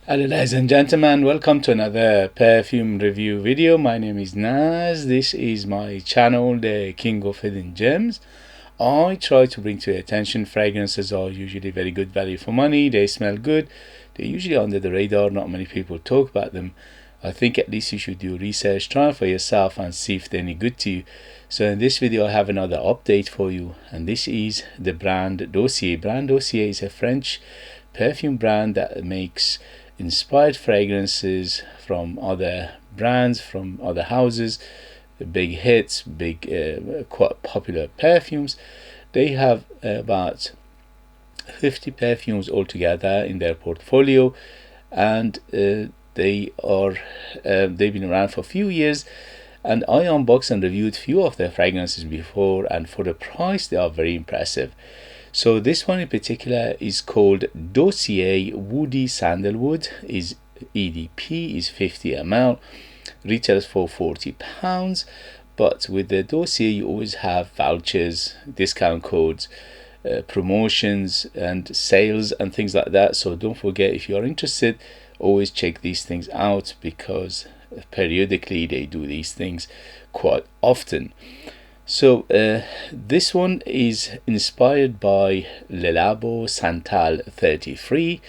Hello ladies and gentlemen, welcome to another perfume review video. My name is Naz. This is my channel, the King of Hidden Gems. I try to bring to your attention fragrances are usually very good value for money. They smell good. They're usually under the radar. Not many people talk about them. I think at least you should do research, try it for yourself and see if they're any good to you. So in this video I have another update for you, and this is the brand Dossier. Brand Dossier is a French perfume brand that makes inspired fragrances from other brands, from other houses, big hits, quite popular perfumes. They have about 50 perfumes altogether in their portfolio, and they've been around for a few years, and I unboxed and reviewed few of their fragrances before, and for the price they are very impressive. So this one in particular is called Dossier Woody Sandalwood is EDP, is 50 ml, retails for £40. But with the Dossier you always have vouchers, discount codes, promotions and sales and things like that. So don't forget, if you are interested, always check these things out, because periodically they do these things quite often. So this one is inspired by Labo Santal 33,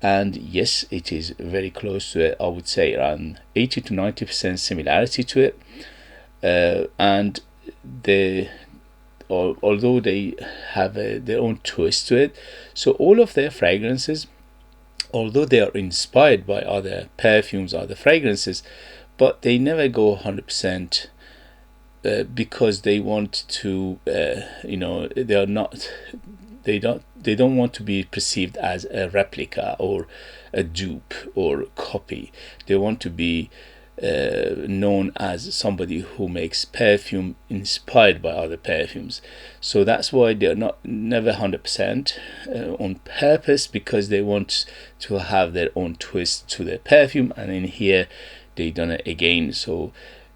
and yes, it is very close to it. I would say around 80 to 90% similarity to it, and although they have their own twist to it. So all of their fragrances, although they are inspired by other perfumes, other fragrances, but they never go 100%. Because they want to, they don't want to be perceived as a replica or a dupe or copy. They want to be known as somebody who makes perfume inspired by other perfumes. So that's why they're never 100% on purpose, because they want to have their own twist to their perfume, and in here they done it again. So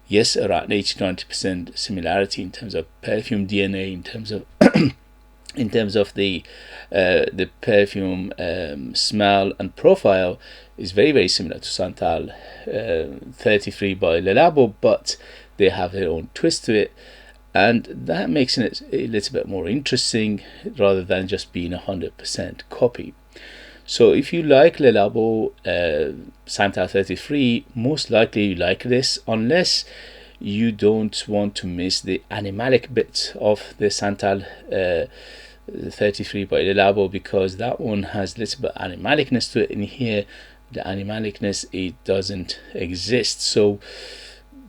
yes, around 80-90% similarity in terms of perfume DNA, in terms of in terms of the perfume smell and profile is very, very similar to Santal 33 by Labo, but they have their own twist to it, and that makes it a little bit more interesting rather than just being 100% copy. So if you like Le Labo Santal 33, most likely you like this, unless you don't want to miss the animalic bit of the Santal 33 by Le Labo, because that one has a little bit of animalicness to it. In here, the animalicness, it doesn't exist. So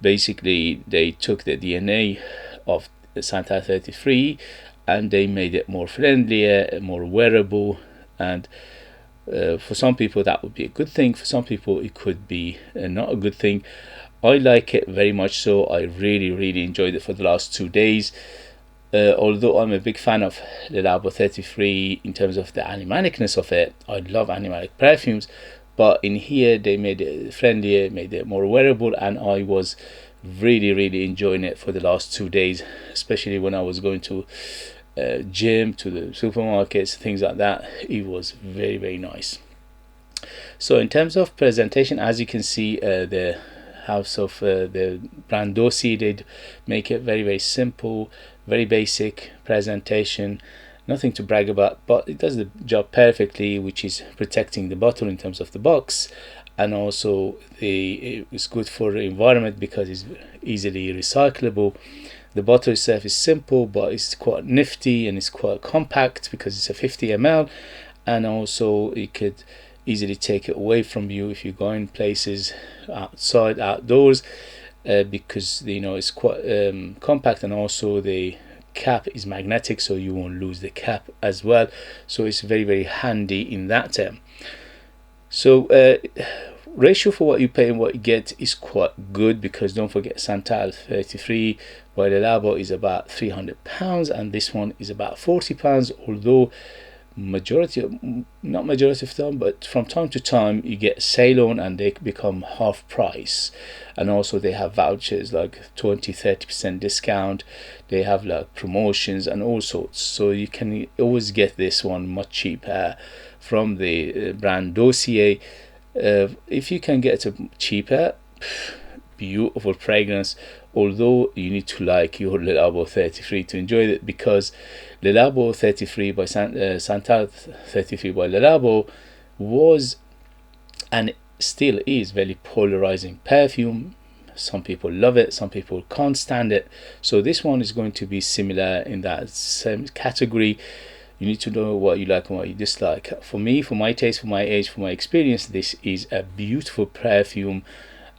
basically they took the DNA of the Santal 33 and they made it more friendlier, more wearable, and for some people that would be a good thing. For some people it could be not a good thing. I like it very much so. I really enjoyed it for the last 2 days. Although I'm a big fan of the Labo 33 in terms of the animalicness of it, I love animalic perfumes, but in here they made it friendlier, made it more wearable, and I was really enjoying it for the last 2 days, especially when I was going to gym, to the supermarkets, things like that. It was very nice. So in terms of presentation, as you can see, the house of the brand Dossier, they make it very simple, very basic presentation, nothing to brag about, but it does the job perfectly, which is protecting the bottle in terms of the box, and also it's good for the environment because it's easily recyclable. The bottle itself is simple, but it's quite nifty and it's quite compact because it's a 50 ml, and also you could easily take it away from you if you're going places outside, outdoors, because it's quite compact, and also the cap is magnetic, so you won't lose the cap as well. So it's very handy in that term. So ratio for what you pay and what you get is quite good, because don't forget Santal 33 by the Labo is about £300 and this one is about £40, although not majority of time, but from time to time you get a sale on and they become half price. And also they have vouchers like 20-30% discount. They have like promotions and all sorts, so you can always get this one much cheaper from the brand Dossier. If you can get it cheaper, beautiful fragrance, although you need to like your Labo 33 to enjoy it, because Labo 33 by Santal 33 by Labo was and still is very polarizing perfume. Some people love it, some people can't stand it. So this one is going to be similar in that same category. You need to know what you like and what you dislike. For me, for my taste, for my age, for my experience, this is a beautiful perfume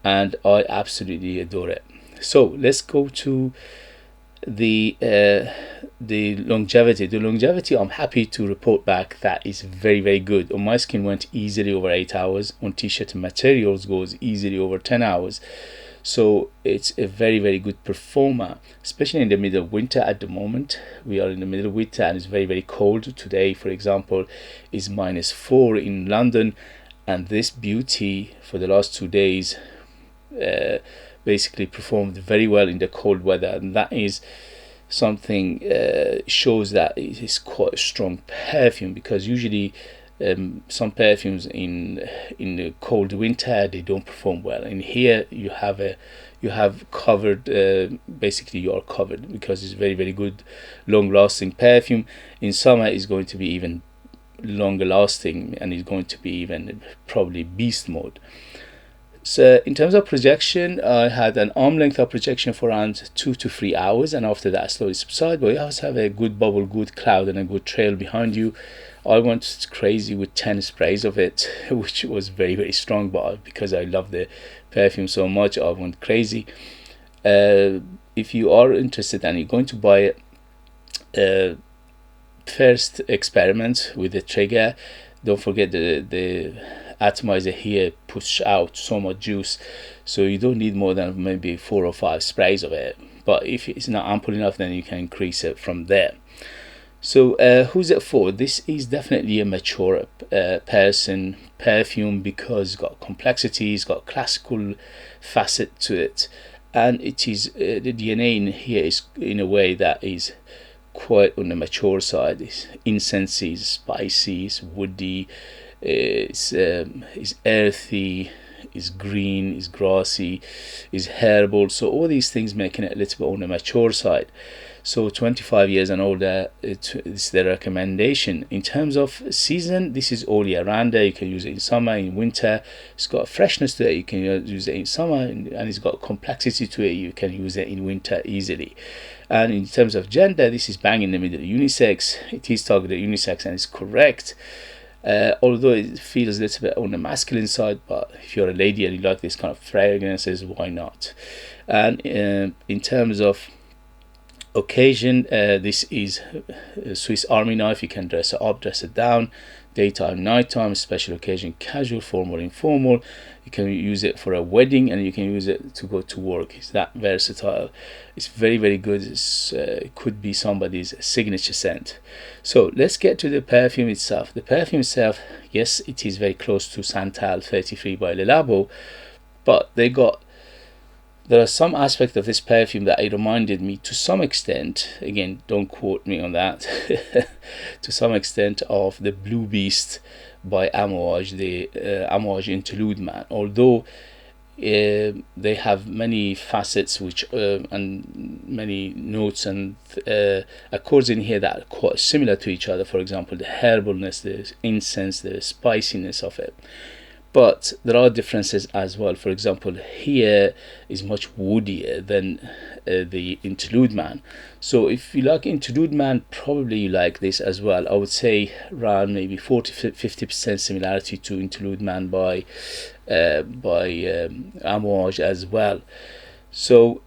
and I absolutely adore it. So let's go to the longevity. The longevity, I'm happy to report back that is very, very good. On my skin went easily over 8 hours. On t-shirt and materials goes easily over 10 hours. So it's a very, very good performer, especially in the middle of winter. At the moment we are in the middle of winter and it's very, very cold. Today, for example, is -4 in London, and this beauty for the last 2 days basically performed very well in the cold weather, and that is something shows that it is quite a strong perfume, because usually some perfumes in the cold winter they don't perform well. In here you have covered, basically you are covered, because it's very, very good long lasting perfume. In summer is going to be even longer lasting, and it's going to be even probably beast mode. So in terms of projection, I had an arm length of projection for around 2 to 3 hours, and after that slowly subside. But you also have a good bubble, good cloud, and a good trail behind you. I went crazy with 10 sprays of it, which was very, very strong, but because I love the perfume so much, I went crazy. If you are interested and you're going to buy it, first experiment with the trigger. Don't forget the atomizer here push out so much juice, so you don't need more than maybe 4 or 5 sprays of it. But if it's not ample enough, then you can increase it from there. So who's it for? This is definitely a mature person perfume, because it's got complexity, it's got classical facet to it, and it is the DNA in here is in a way that is quite on the mature side. It's incense, is spicy, it's woody, it's earthy, is green, is grassy, is herbal. So all these things making it a little bit on the mature side. So 25 years and older, it's the recommendation. In terms of season, this is all year round. You can use it in summer, in winter. It's got a freshness to it. You can use it in summer, and it's got complexity to it. You can use it in winter easily. And in terms of gender, this is bang in the middle, unisex. It is targeted unisex and it's correct. Although it feels a little bit on the masculine side, but if you're a lady and you like this kind of fragrances, why not? And in terms of occasion, this is a Swiss Army knife. You can dress it up, dress it down, daytime, nighttime, special occasion, casual, formal, informal. You can use it for a wedding, and you can use it to go to work. It's that versatile. It's very, very good. It could be somebody's signature scent. So let's get to the perfume itself. The perfume itself, yes, it is very close to Santal 33 by Labo, but there are some aspects of this perfume that it reminded me to some extent, again, don't quote me on that, to some extent of the Blue Beast by Amouage, the Amouage Interlude Man. Although they have many facets which and many notes and accords in here that are quite similar to each other. For example, the herbalness, the incense, the spiciness of it. But there are differences as well. For example, here is much woodier than the Interlude Man. So if you like Interlude Man, probably you like this as well. I would say around maybe 40-50% similarity to Interlude Man by Amouage as well. So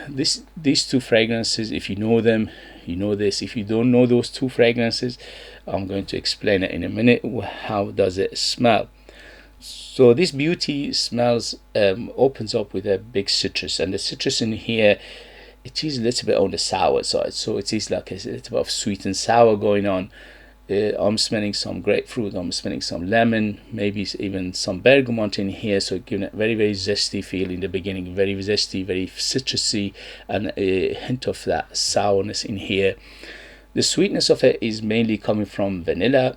these two fragrances, if you know them, you know this. If you don't know those two fragrances, I'm going to explain it in a minute. How does it smell? So this beauty smells opens up with a big citrus, and the citrus in here, it is a little bit on the sour side, so it is like a little bit of sweet and sour going on. I'm smelling some grapefruit, I'm smelling some lemon, maybe even some bergamot in here, so giving it very, very zesty feel in the beginning, very zesty, very citrusy, and a hint of that sourness in here. The sweetness of it is mainly coming from vanilla,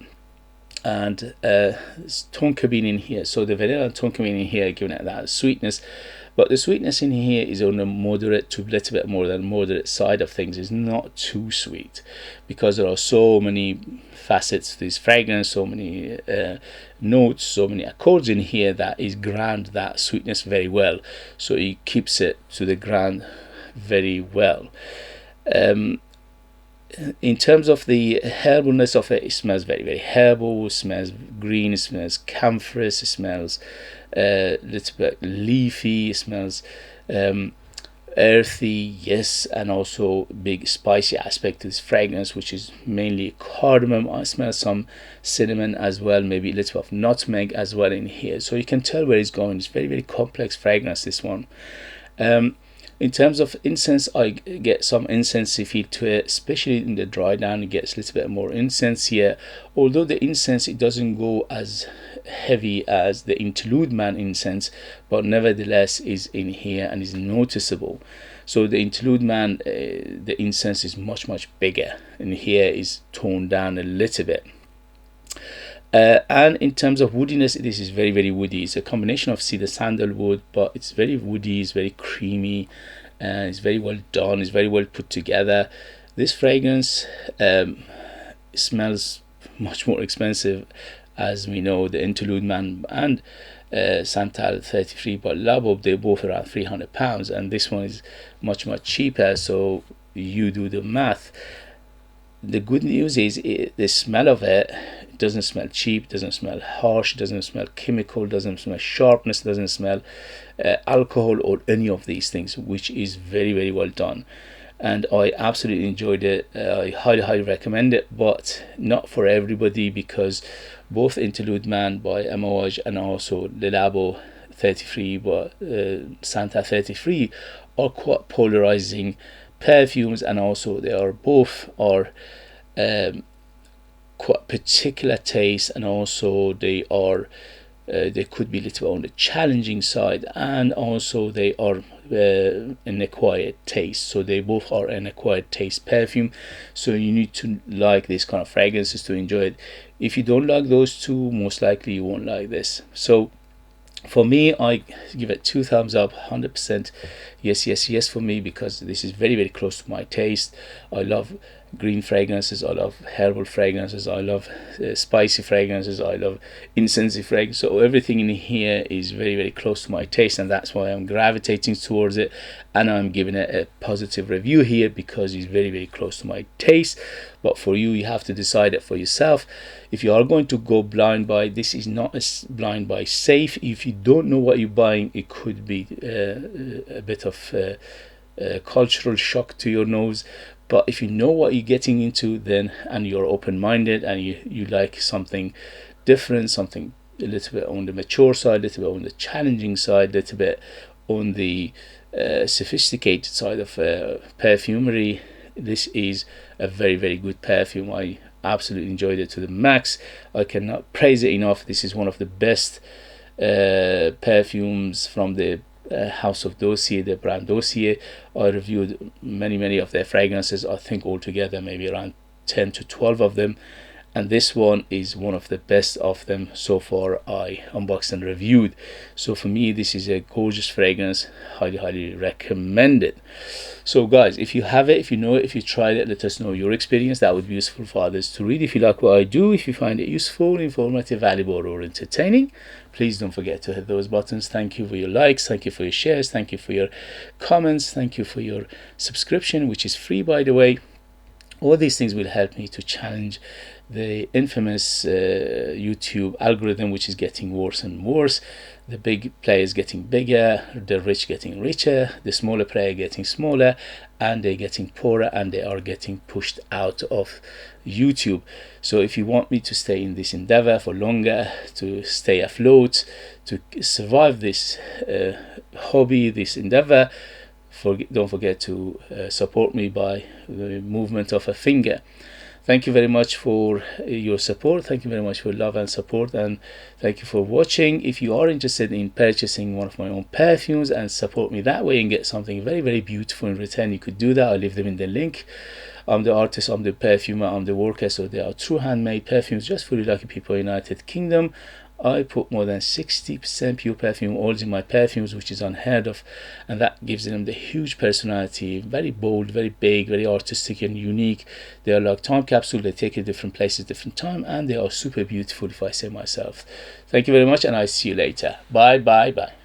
and tonka bean in here. So the vanilla and tonka bean in here giving it that sweetness, but the sweetness in here is on a moderate to a little bit more than moderate side of things. It's not too sweet because there are so many facets to this fragrance, so many notes, so many accords in here that is ground that sweetness very well, so it keeps it to the ground very well. In terms of the herbalness of it, it smells very, very herbal, it smells green, it smells camphorous, it smells a little bit leafy, it smells earthy, yes, and also big spicy aspect to this fragrance, which is mainly cardamom. I smell some cinnamon as well, maybe a little bit of nutmeg as well in here, so you can tell where it's going. It's very, very complex fragrance, this one. In terms of incense, I get some incensey feel to it, especially in the dry down. It gets a little bit more incense here, although the incense, it doesn't go as heavy as the Interlude Man incense, but nevertheless is in here and is noticeable. So the Interlude Man, the incense is much, much bigger, and here is toned down a little bit. And in terms of woodiness, this is very, very woody. It's a combination of cedar sandalwood, but it's very woody, it's very creamy, and it's very well done, it's very well put together. This fragrance smells much more expensive, as we know, the Interlude Man and Santal 33, but Labo, they're both around £300, and this one is much, much cheaper, so you do the math. The good news is the smell of it doesn't smell cheap, doesn't smell harsh, doesn't smell chemical, doesn't smell sharpness, doesn't smell alcohol or any of these things, which is very, very well done. And I absolutely enjoyed it. I highly, highly recommend it, but not for everybody, because both Interlude Man by Amouage and also the Labo 33 by Santa 33 are quite polarizing perfumes, and also they are both are quite particular taste, and also they are they could be a little bit on the challenging side, and also they are an acquired taste. So they both are an acquired taste perfume, so you need to like this kind of fragrances to enjoy it. If you don't like those two, most likely you won't like this. So for me, I give it 2 thumbs up, 100% yes, yes, yes for me, because this is very, very close to my taste. I love green fragrances, I love herbal fragrances, I love spicy fragrances, I love incensey fragrances. So everything in here is very, very close to my taste, and that's why I'm gravitating towards it, and I'm giving it a positive review here, because it's very, very close to my taste. But for you, you have to decide it for yourself. If you are going to go blind buy, this is not a blind buy safe. If you don't know what you're buying, it could be a bit of cultural shock to your nose. But if you know what you're getting into, then, and you're open-minded, and you like something different, something a little bit on the mature side, a little bit on the challenging side, a little bit on the sophisticated side of perfumery, this is a very, very good perfume. I absolutely enjoyed it to the max. I cannot praise it enough. This is one of the best perfumes from the house of Dossier, the brand Dossier. I reviewed many of their fragrances, I think altogether maybe around 10 to 12 of them, and this one is one of the best of them so far I unboxed and reviewed. So for me, this is a gorgeous fragrance, highly recommend it. So guys, if you have it, if you know it, if you tried it, let us know your experience. That would be useful for others to read. If you like what I do, if you find it useful, informative, valuable, or entertaining, please don't forget to hit those buttons. Thank you for your likes, thank you for your shares, thank you for your comments, thank you for your subscription, which is free, by the way. All these things will help me to challenge the infamous YouTube algorithm, which is getting worse and worse. The big players getting bigger, the rich getting richer, the smaller player getting smaller, and they're getting poorer, and they are getting pushed out of YouTube. So if you want me to stay in this endeavor for longer, to stay afloat, to survive this hobby, this endeavor, don't forget to support me by the movement of a finger. thank you very much for your support. Thank you very much for love and support, and thank you for watching. If you are interested in purchasing one of my own perfumes and support me that way and get something very, very beautiful in return, you could do that. I'll leave them in the link. I'm the artist, I'm the perfumer, I'm the worker, so they are true handmade perfumes just for the lucky people in the United Kingdom. I put more than 60% pure perfume oils in my perfumes, which is unheard of, and that gives them the huge personality. Very bold, very big, very artistic and unique. They are like time capsule. They take you different places, different time, and they are super beautiful, if I say myself. Thank you very much, and I'll see you later. Bye bye bye.